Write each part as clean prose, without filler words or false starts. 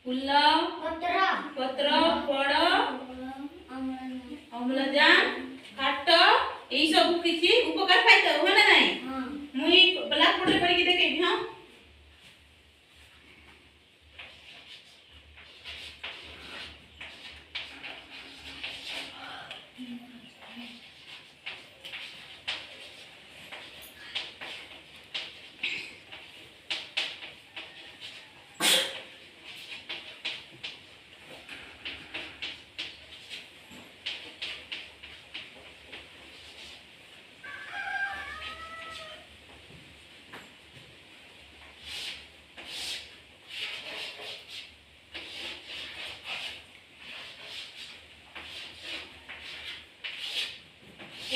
फूल पत्र फल अम्लजान काट यही सब किसी उपकार पाइता हो ना नहीं मुई ब्लैक बोर्ड पर देखेबी हां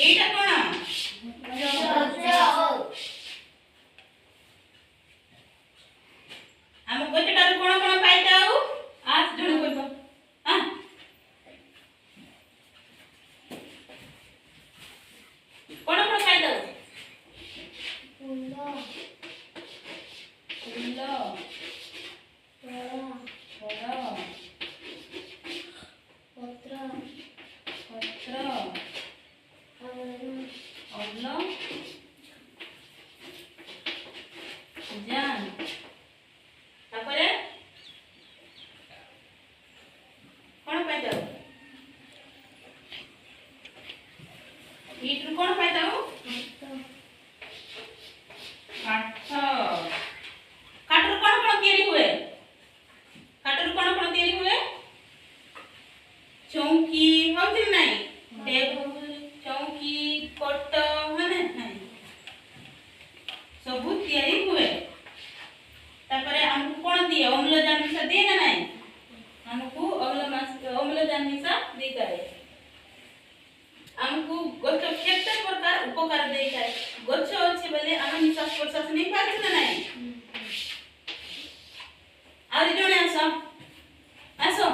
एटा कोन हम गोचटार कोन कोन पाइताऊ आज जण कहबो हां कोन कोन पाइताऊ फूल फल पत्र अम्ल जान तापरे कोन पाइताऊ ईट कोन पाइताऊ काठ काठर कोन कोन तयारी हुए काठर कोन कोन तयारी हुए चौकी होती नहीं टेबल चौकी पट माने नहीं सब तयारी हुए तापरे हमको कोन दिए अम्लजान मिसा दे ना नहीं हमको अम्लजान मिसा दे करे हमको गछ केते प्रकार उपकार दे करे गछ अछि बोले हम निश्वास प्रश्वास नहीं पाछ ना नहीं आरि जणे आसो आसो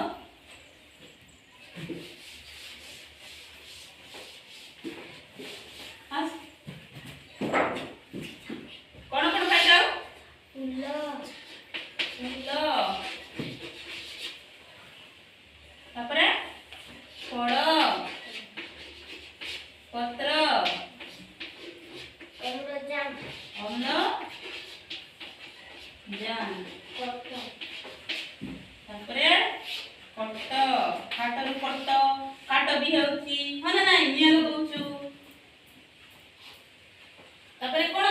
आस कोन कोन पाइजाओ फूल तापरे फल पत्र अम्ल जान तापरे कट काटर कट काट भी होची हना नाही निया लगौछु तापरे कोन